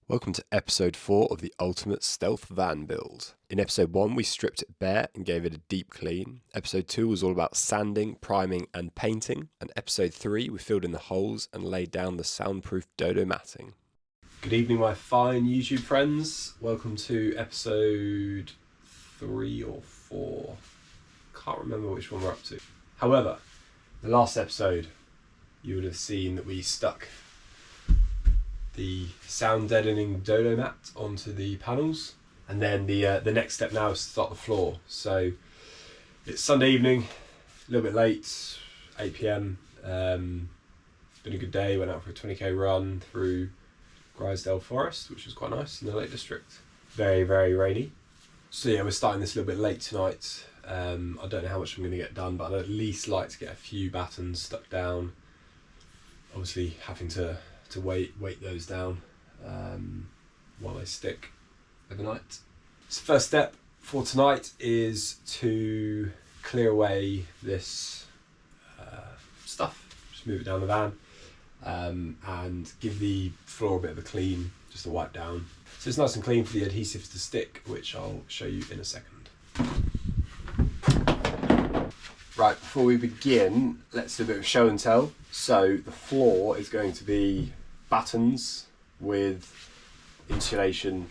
Welcome to episode 4 of the Ultimate Stealth Van Build. In episode 1 we stripped it bare and gave it a deep clean. Episode 2 was all about sanding, priming and painting. And episode 3 we filled in the holes and laid down the soundproof dodo matting. Good evening my fine YouTube friends. Welcome to episode 3 or 4. Can't remember which one we're up to. However, the last episode you would have seen that we stuck the sound deadening dodo mat onto the panels, and then the next step now is to start the floor. So it's Sunday evening, a little bit late, 8 p.m. It's been a good day. Went out for a 20k run through Grisdale Forest, which was quite nice in the Lake District. Very, very rainy. So yeah, we're starting this a little bit late tonight. I don't know how much I'm going to get done, but I'd at least like to get a few batons stuck down. Obviously having to weight those down while they stick overnight. So first step for tonight is to clear away this stuff, just move it down the van and give the floor a bit of a clean, just to wipe down. So it's nice and clean for the adhesives to stick, which I'll show you in a second. Right, before we begin, let's do a bit of show and tell. So the floor is going to be batons with insulation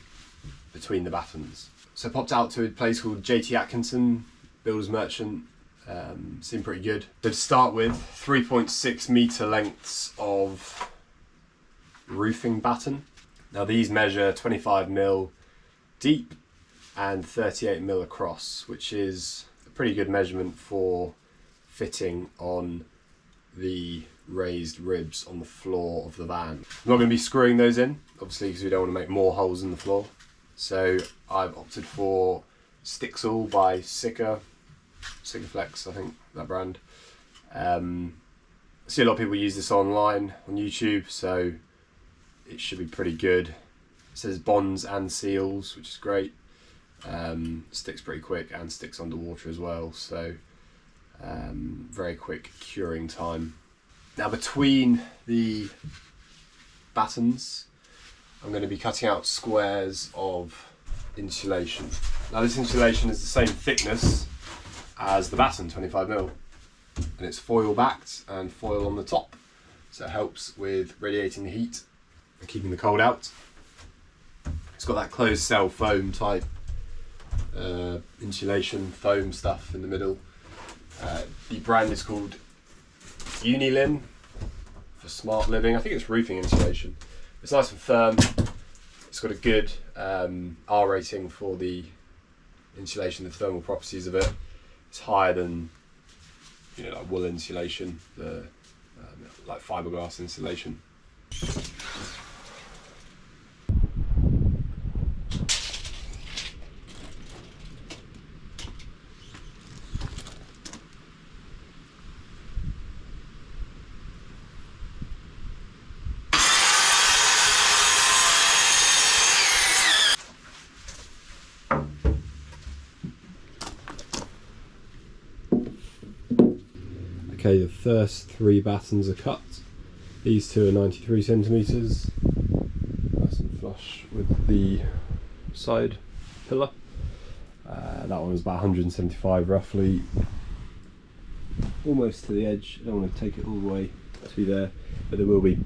between the batons. So I popped out to a place called JT Atkinson, builder's merchant. Seemed pretty good. So to start with, 3.6 metre lengths of roofing batten. Now these measure 25mm deep and 38mm across, which is a pretty good measurement for fitting on the raised ribs on the floor of the van. I'm not going to be screwing those in, obviously, because we don't want to make more holes in the floor. So I've opted for Stixel by Sikaflex, I think, that brand. I see a lot of people use this online on YouTube, so it should be pretty good. It says bonds and seals, which is great. Sticks pretty quick and sticks underwater as well, so very quick curing time. Now between the batons, I'm going to be cutting out squares of insulation. Now this insulation is the same thickness as the batten, 25mm, and it's foil backed and foil on the top, so it helps with radiating the heat and keeping the cold out. It's got that closed cell foam type insulation foam stuff in the middle. The brand is called Unilin for Smart Living. I think it's roofing insulation. It's nice and firm. It's got a good R rating for the insulation, the thermal properties of it. It's higher than, you know, like wool insulation, the like fiberglass insulation. Okay, the first 3 batons are cut. These 2 are 93cm, nice and flush with the side pillar. That one was about 175 roughly, almost to the edge. I don't want to take it all the way to be there, but there will be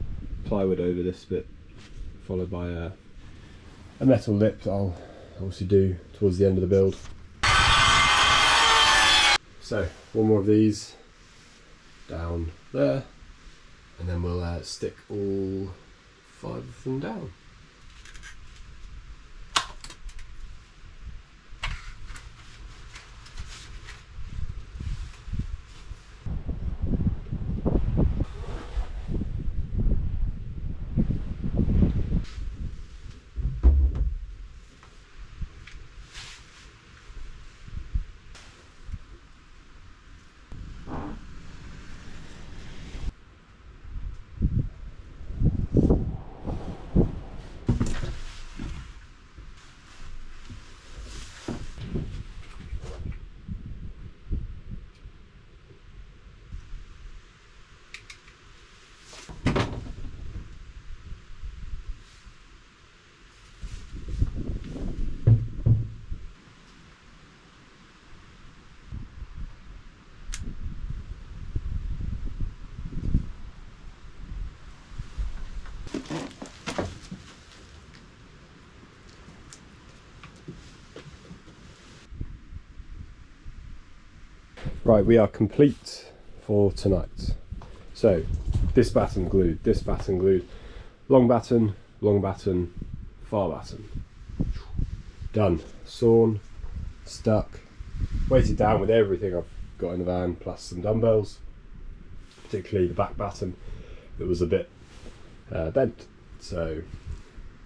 plywood over this bit, followed by a metal lip that I'll obviously do towards the end of the build. So one more of these down there, and then we'll stick all 5 of them down. Right, we are complete for tonight. So, this batten glued, long batten, far batten. Done. Sawn, stuck, weighted down with everything I've got in the van, plus some dumbbells, particularly the back batten that was a bit bent. So,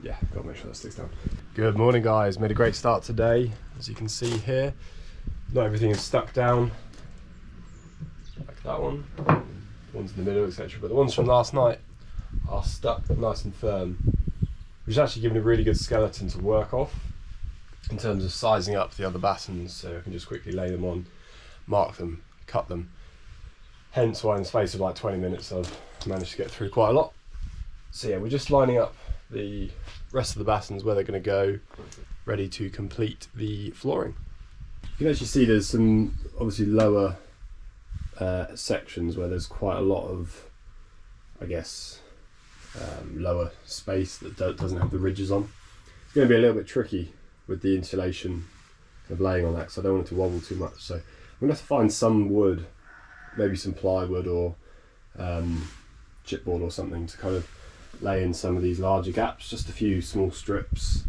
yeah, got to make sure that sticks down. Good morning, guys. Made a great start today. As you can see here, not everything is stuck down. Like that one, the ones in the middle, etc. But the ones from last night are stuck nice and firm, which is actually giving a really good skeleton to work off in terms of sizing up the other battens, so I can just quickly lay them on, mark them, cut them. Hence why in the space of like 20 minutes I've managed to get through quite a lot. So yeah, we're just lining up the rest of the battens where they're going to go, ready to complete the flooring. You can actually see there's some obviously lower sections where there's quite a lot of, I guess, lower space that doesn't have the ridges on. It's going to be a little bit tricky with the insulation of laying on that, because I don't want it to wobble too much. So I'm going to have to find some wood, maybe some plywood or chipboard or something, to kind of lay in some of these larger gaps, just a few small strips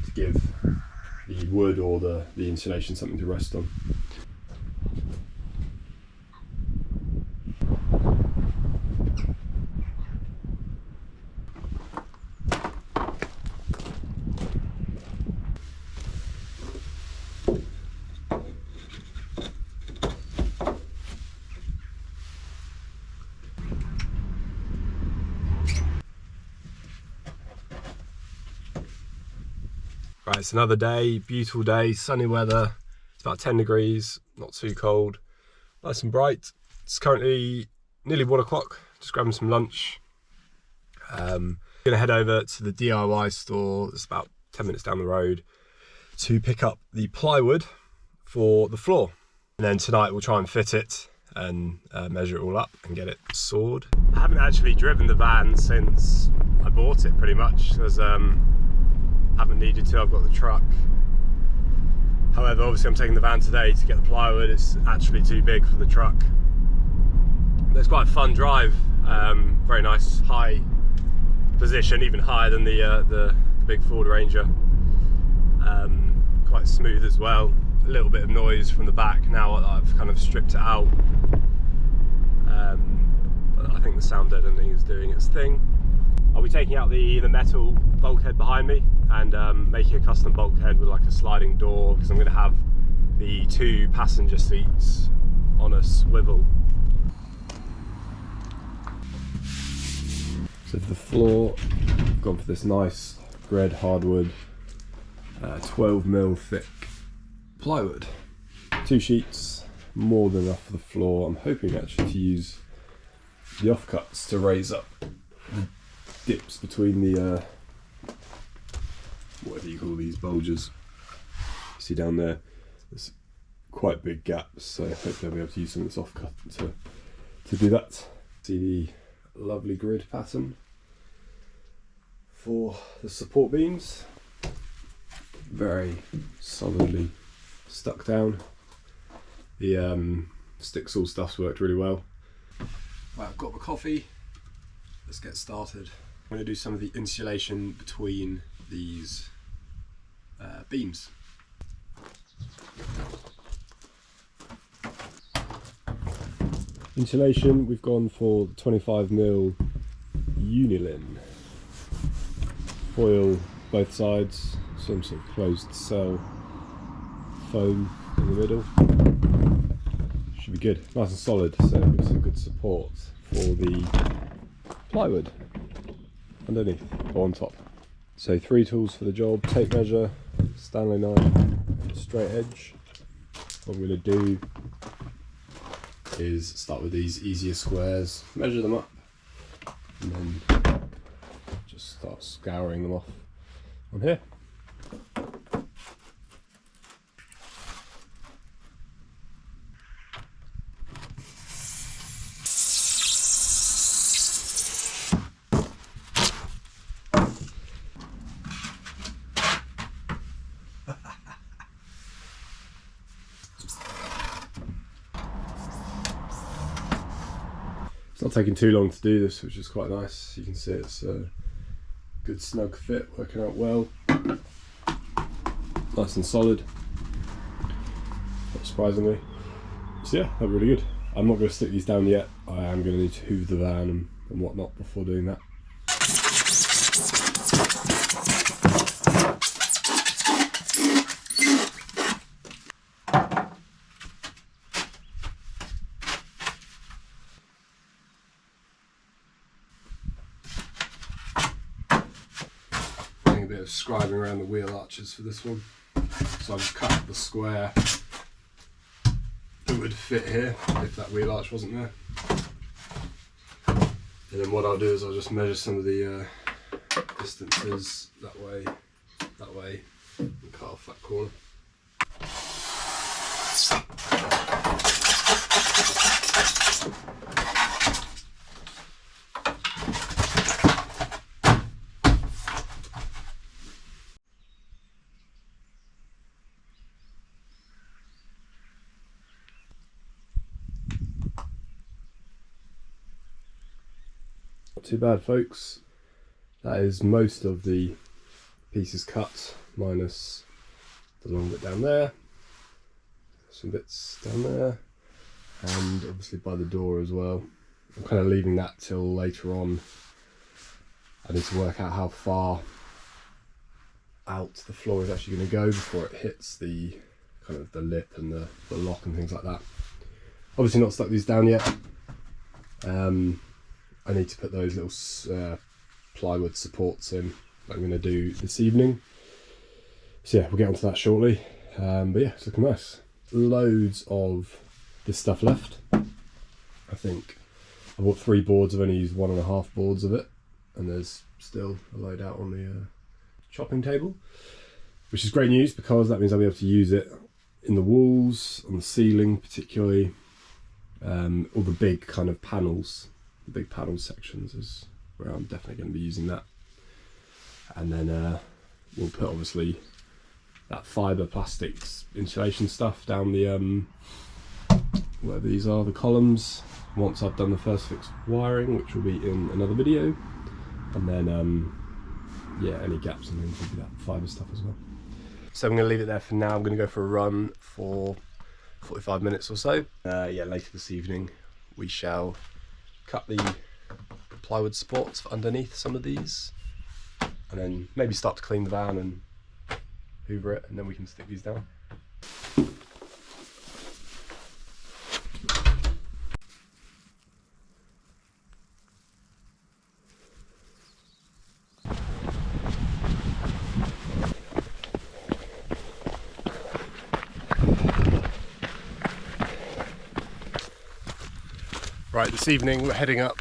to give the wood or the insulation something to rest on. Right, it's another day, beautiful day, sunny weather. It's about 10 degrees, not too cold, nice and bright. It's currently nearly 1 o'clock, just grabbing some lunch. Gonna head over to the DIY store, it's about 10 minutes down the road, to pick up the plywood for the floor. And then tonight we'll try and fit it and measure it all up and get it sawed. I haven't actually driven the van since I bought it, pretty much, because haven't needed to. I've got the truck. However, obviously I'm taking the van today to get the plywood. It's actually too big for the truck. But it's quite a fun drive. Very nice high position, even higher than the big Ford Ranger. Quite smooth as well. A little bit of noise from the back now that I've kind of stripped it out. But I think the sound deadening is doing its thing. I'll be taking out the metal bulkhead behind me and making a custom bulkhead with like a sliding door, because I'm going to have the 2 passenger seats on a swivel. So for the floor, I've gone for this nice red hardwood 12mm thick plywood. 2 sheets, more than enough for the floor. I'm hoping actually to use the offcuts to raise up the dips between the whatever you call these bulges. You see down there, there's quite big gaps, so hopefully I'll be able to use some of this offcut to do that. See the lovely grid pattern for the support beams, very solidly stuck down. The stick saw stuff's worked really well. Right, I've got my coffee, let's get started. I'm going to do some of the insulation between these beams. Insulation, we've gone for the 25mm Unilin. Foil both sides, some sort of closed cell foam in the middle. Should be good, nice and solid, so it gives some good support for the plywood underneath or on top. So 3 tools for the job: tape measure, Stanley knife, straight edge. What I'm going to do is start with these easier squares, measure them up, and then just start scouring them off on here. not taking too long to do this, which is quite nice. You can see it's a good snug fit, working out well. Nice and solid, not surprisingly. So yeah, that's really good. I'm not going to stick these down yet. I am going to need to hoover the van and whatnot before doing that. Doing a bit of scribing around the wheel arches for this one. So I've just cut up the square that would fit here if that wheel arch wasn't there. And then what I'll do is I'll just measure some of the distances that way, and cut off that corner. Not too bad, folks. That is most of the pieces cut, minus the long bit down there, some bits down there, and obviously by the door as well. I'm kind of leaving that till later on. I need to work out how far out the floor is actually going to go before it hits the kind of the lip and the lock and things like that. Obviously not stuck these down yet. I need to put those little plywood supports in that I'm going to do this evening. So yeah, we'll get onto that shortly. But yeah, it's looking nice. Loads of this stuff left. I think I bought 3 boards. I've only used 1.5 boards of it, and there's still a load out on the chopping table, which is great news because that means I'll be able to use it in the walls, on the ceiling particularly. All the big kind of panels, the big panel sections is where I'm definitely going to be using that. And then we'll put obviously that fibre plastics insulation stuff down the whatever these are, the columns, once I've done the first fix wiring, which will be in another video. And then yeah, any gaps and things will be that fibre stuff as well. So I'm going to leave it there for now. I'm going to go for a run for 45 minutes or so. Yeah, later this evening we shall cut the plywood supports for underneath some of these, and then maybe start to clean the van and hoover it, and then we can stick these down. Right, this evening we're heading up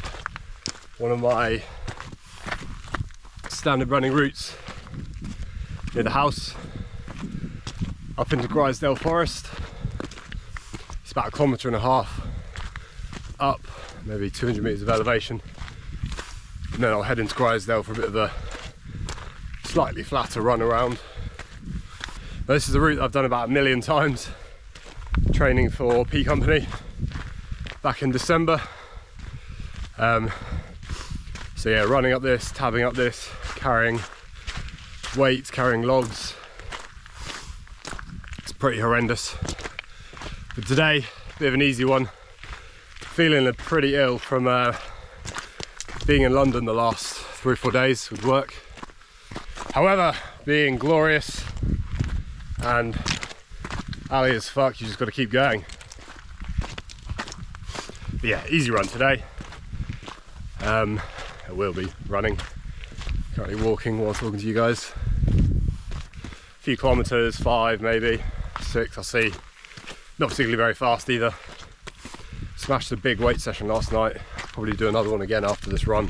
one of my standard running routes near the house, up into Grisdale Forest. It's about 1.5 kilometres up, maybe 200 metres of elevation, and then I'll head into Grisdale for a bit of a slightly flatter run around. Now, this is a route I've done about 1 million times, training for P Company back in December. So yeah, running up this, tabbing up this, carrying weights, carrying logs. It's pretty horrendous. But today, a bit of an easy one. Feeling pretty ill from being in London the last 3 or 4 days with work. However, being glorious and alley as fuck, you just got to keep going. But yeah, easy run today. I will be running, currently walking while talking to you guys. A few kilometres, 5 maybe, 6, I'll see. Not particularly very fast either. Smashed a big weight session last night. Probably do another one again after this run,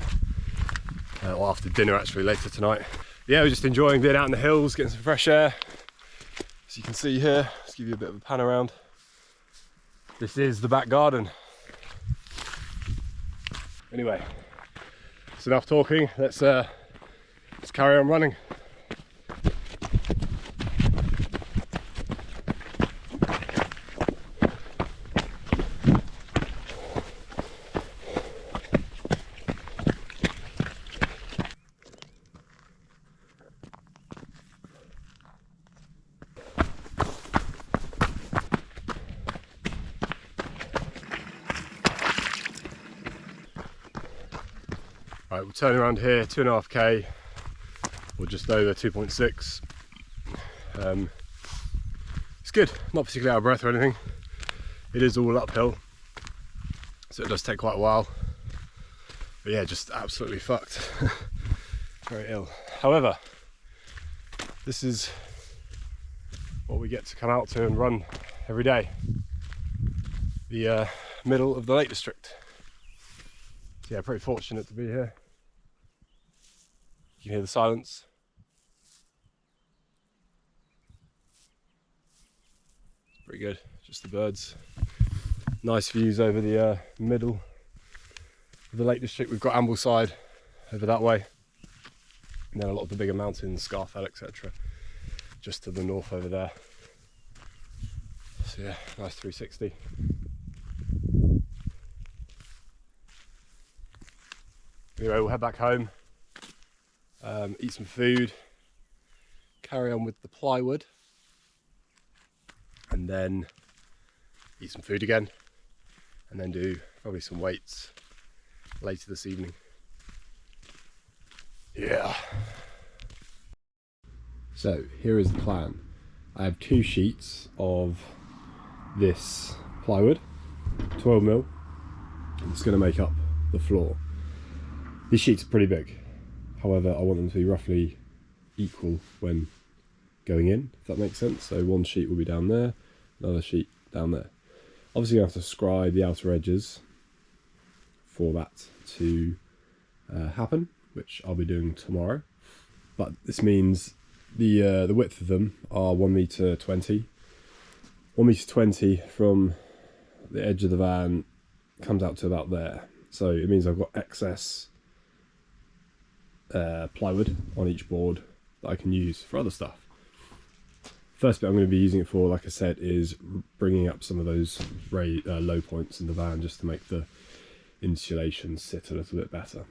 or after dinner actually later tonight. Yeah, we're just enjoying being out in the hills, getting some fresh air. As you can see here, let's give you a bit of a pan around. This is the back garden. Anyway, it's enough talking. Let's carry on running. We're turning around here, 2.5k, or just over 2.6. It's good, not particularly out of breath or anything. It is all uphill, so it does take quite a while. But yeah, just absolutely fucked. Very ill. However, this is what we get to come out to and run every day. The middle of the Lake District. So yeah, pretty fortunate to be here. You can hear the silence. Pretty good, just the birds. Nice views over the middle of the Lake District. We've got Ambleside over that way. And then a lot of the bigger mountains, Scarfell, etc. just to the north over there. So yeah, nice 360. Anyway, we'll head back home, eat some food, carry on with the plywood, and then eat some food again, and then do probably some weights later this evening. Yeah. So here is the plan. I have 2 sheets of this plywood, 12mm, and it's going to make up the floor. These sheets are pretty big, however I want them to be roughly equal when going in, if that makes sense. So one sheet will be down there, another sheet down there. Obviously you have to scribe the outer edges for that to happen, which I'll be doing tomorrow. But this means the width of them are 1m20. 1m20 from the edge of the van comes out to about there. So it means I've got excess plywood on each board that I can use for other stuff. First bit I'm going to be using it for, like I said, is bringing up some of those low points in the van just to make the insulation sit a little bit better.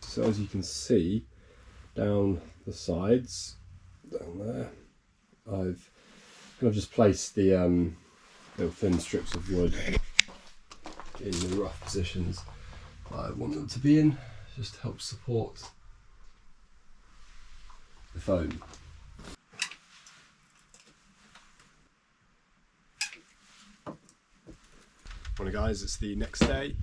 So as you can see down the sides, down there, I've kind of just placed the little thin strips of wood in the rough positions I want them to be in, just to help support the foam. Morning guys, it's the next day.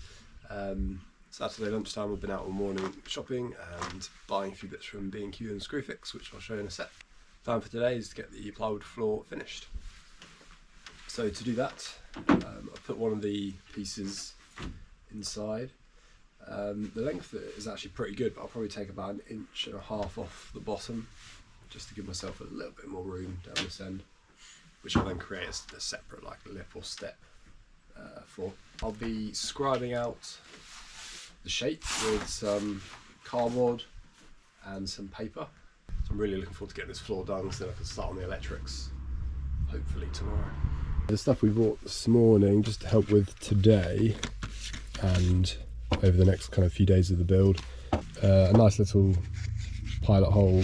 Saturday lunchtime, we've been out all morning shopping and buying a few bits from B&Q and Screwfix, which I'll show you in a sec. Plan for today is to get the plywood floor finished. So to do that, I've put one of the pieces inside. The length of it is actually pretty good, but I'll probably take about 1.5 inches off the bottom, just to give myself a little bit more room down this end, which I'll then create a separate like lip or step for. I'll be scribing out the shape with some cardboard and some paper. So I'm really looking forward to getting this floor done so that I can start on the electrics hopefully tomorrow. The stuff we bought this morning just to help with today and over the next kind of few days of the build. A nice little pilot hole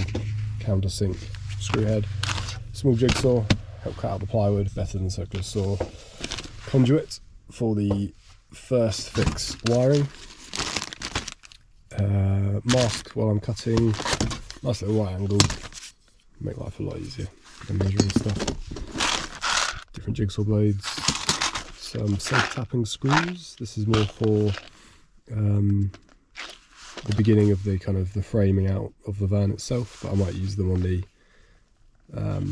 countersink screw head, small jigsaw, help cut out the plywood better than circular saw, conduit for the first fix wiring, mask while I'm cutting, nice little right angle, make life a lot easier than measuring stuff, different jigsaw blades, some self-tapping screws. This is more for the beginning of the kind of the framing out of the van itself, but I might use them on the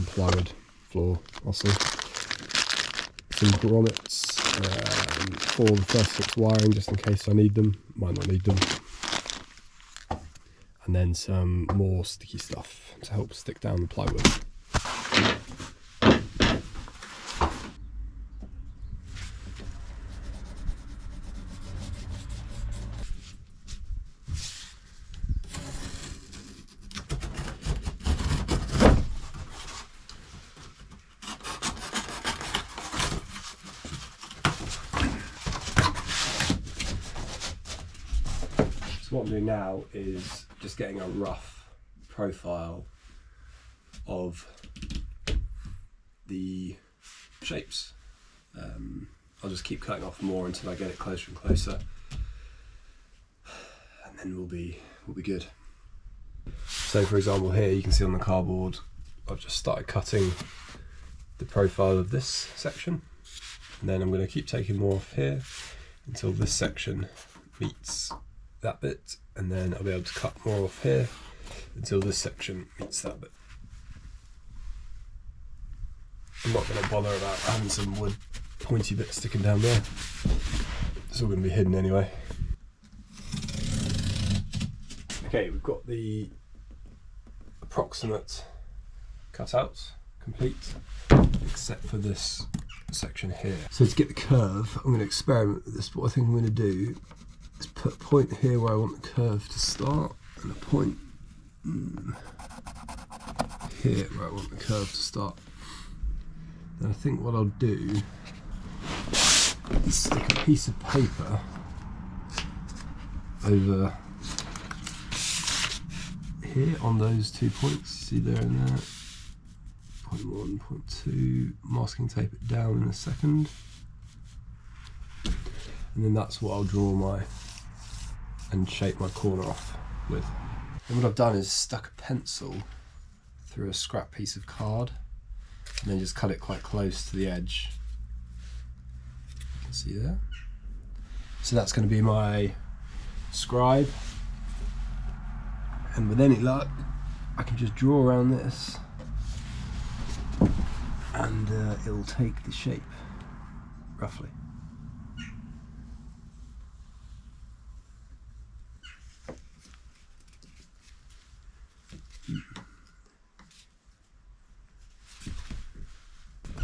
plywood floor also. Some grommets for the first fix wiring, just in case I need them, might not need them. And then some more sticky stuff to help stick down the plywood. So what I'm doing now is just getting a rough profile of the shapes. I'll just keep cutting off more until I get it closer and closer, and then we'll be good. So for example here you can see on the cardboard I've just started cutting the profile of this section, and then I'm going to keep taking more off here until this section meets that bit, and then I'll be able to cut more off here until this section meets that bit. I'm not going to bother about having some wood pointy bits sticking down there. It's all going to be hidden anyway. Okay, we've got the approximate cutouts complete, except for this section here. So to get the curve, I'm going to experiment with this, but what I think I'm going to do is put a point here where I want the curve to start, and a point here where I want the curve to start. And I think what I'll do is stick a piece of paper over here on those 2 points, see there and there, point 1, point 2, masking tape it down in a second, and then that's what I'll draw and shape my corner off with. And what I've done is stuck a pencil through a scrap piece of card, and then just cut it quite close to the edge. You can see there. So that's going to be my scribe, and with any luck I can just draw around this and it'll take the shape roughly.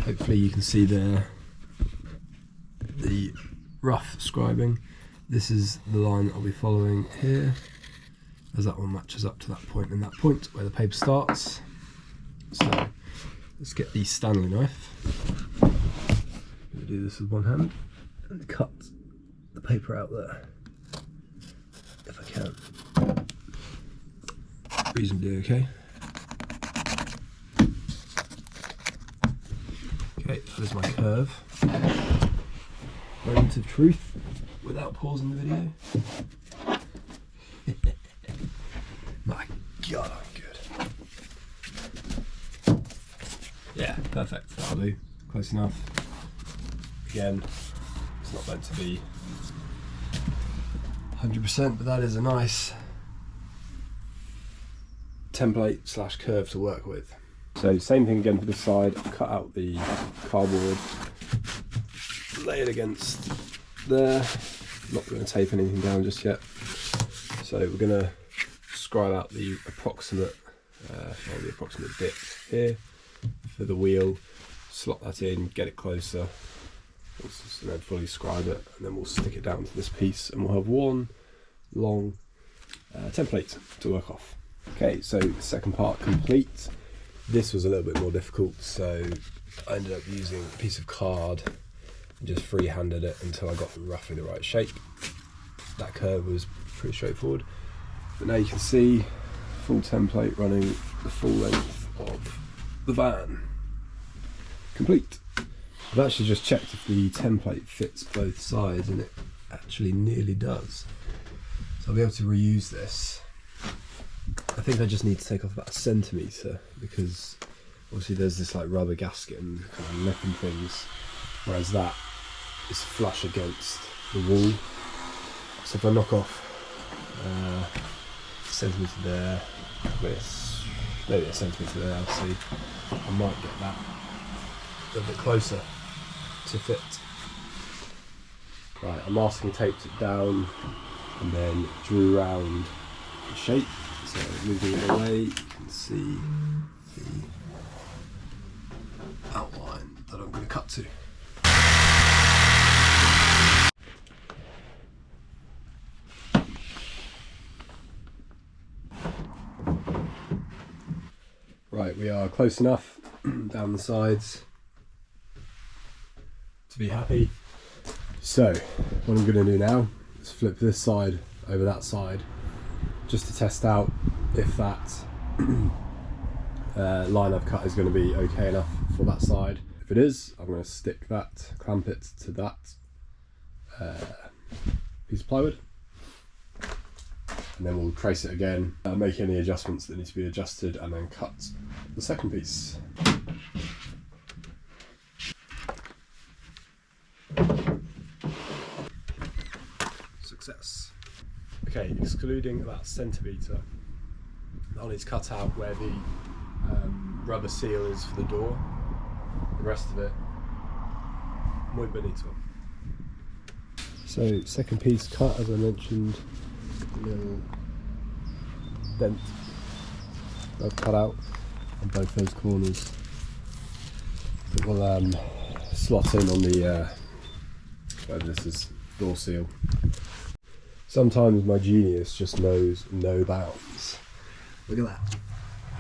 Hopefully you can see there the rough scribing. This is the line that I'll be following here, as that one matches up to that point and that point where the paper starts. So let's get the Stanley knife. I'm going to do this with one hand and cut the paper out there if I can. Reasonably okay. Okay, that is my curve. Moment of truth without pausing the video. My God, I'm good. Yeah, perfect. That'll do. Close enough. Again, it's not meant to be 100%, but that is a nice template / curve to work with. So same thing again for this side. I've cut out the cardboard, lay it against there. Not going to tape anything down just yet. So we're going to scribe out the approximate bit here for the wheel. Slot that in, get it closer, and then fully scribe it, and then we'll stick it down to this piece, and we'll have one long template to work off. Okay, so second part complete. This was a little bit more difficult, so I ended up using a piece of card and just freehanded it until I got roughly the right shape. That curve was pretty straightforward, but now you can see full template running the full length of the van. Complete. I've actually just checked if the template fits both sides, and it actually nearly does. So I'll be able to reuse this. I think I just need to take off about 1 centimetre, because obviously there's this like rubber gasket and kind of lip and things, whereas that is flush against the wall. So if I knock off 1 centimetre there, maybe 1 centimetre there, I'll see. I might get that a little bit closer to fit. Right, I masking taped it down and then drew around the shape. So moving it away, you can see the outline that I'm going to cut to. Right, we are close enough down the sides to be happy. So what I'm going to do now is flip this side over that side, just to test out if that line I've cut is going to be okay enough for that side. If it is, I'm going to stick that, clamp it to that piece of plywood, and then we'll trace it again, make any adjustments that need to be adjusted, and then cut the second piece. Success. Okay, excluding about centimetre, I'll need to cut out where the rubber seal is for the door. The rest of it, muy bonito. So second piece cut, as I mentioned, a little dent I've cut out on both those corners that will slot in on the whatever this is, door seal. Sometimes my genius just knows no bounds. Look at that.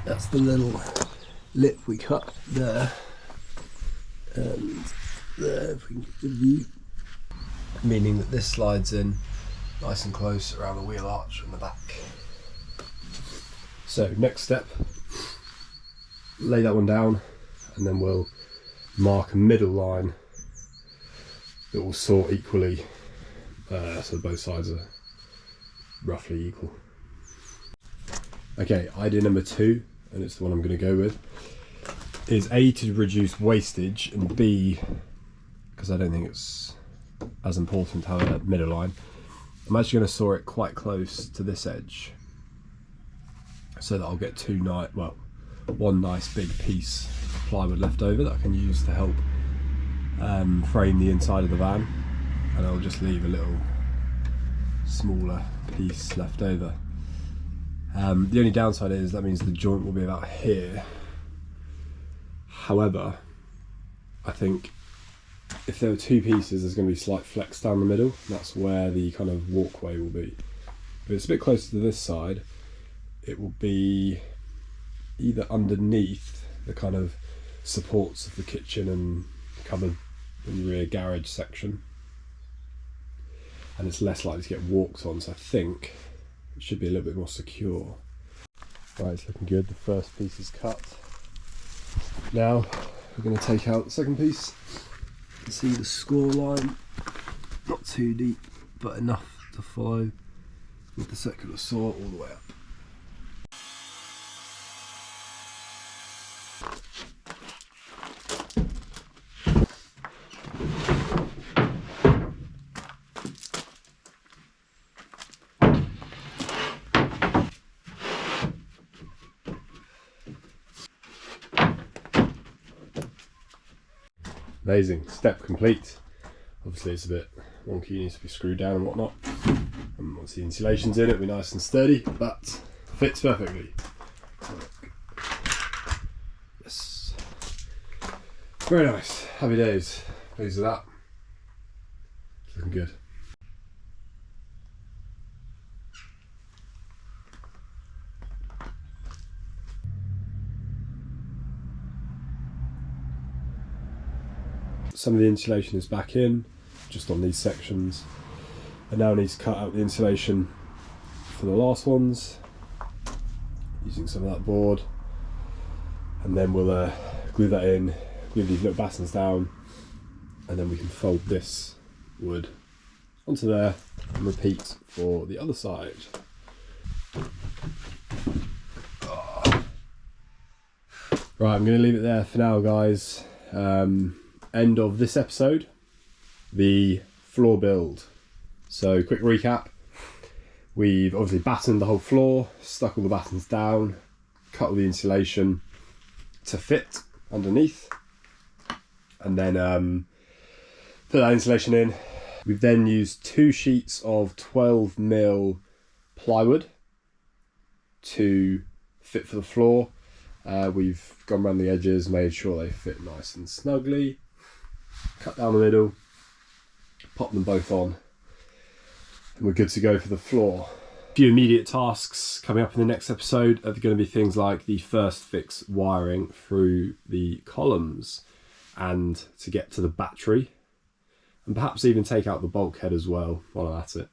That's the little lip we cut there. And there, if we can get the view. Meaning that this slides in nice and close around the wheel arch in the back. So next step, lay that one down, and then we'll mark a middle line that will sort equally, so both sides are roughly equal. Okay, idea number 2, and it's the one I'm going to go with, is A, to reduce wastage, and B, because I don't think it's as important to have a middle line, I'm actually going to saw it quite close to this edge so that I'll get one nice big piece of plywood left over that I can use to help frame the inside of the van, and I'll just leave a little smaller piece left over. The only downside is that means the joint will be about here. However, I think if there are 2 pieces, there's going to be slight flex down the middle. That's where the kind of walkway will be. If it's a bit closer to this side, it will be either underneath the kind of supports of the kitchen and cupboard and rear garage section, and it's less likely to get walked on, so I think it should be a little bit more secure. Right, it's looking good. The first piece is cut. Now we're going to take out the second piece. You can see the score line, not too deep, but enough to follow with the circular saw all the way up. Amazing, step complete. Obviously it's a bit wonky, it needs to be screwed down and whatnot. And once the insulation's in, it'll be nice and sturdy, but fits perfectly. Yes. Very nice, happy days. Pleased with that. It's looking good. Some of the insulation is back in, just on these sections. I now need to cut out the insulation for the last ones, using some of that board. And then we'll glue that in, glue these little batons down, and then we can fold this wood onto there and repeat for the other side. Right, I'm going to leave it there for now, guys. End of this episode, the floor build. So quick recap, we've obviously battened the whole floor, stuck all the battens down, cut all the insulation to fit underneath, and then put that insulation in. We've then used 2 sheets of 12mm plywood to fit for the floor. We've gone around the edges, made sure they fit nice and snugly. Cut down the middle, pop them both on, and we're good to go for the floor. A few immediate tasks coming up in the next episode are going to be things like the first fix wiring through the columns and to get to the battery, and perhaps even take out the bulkhead as well while I'm at it.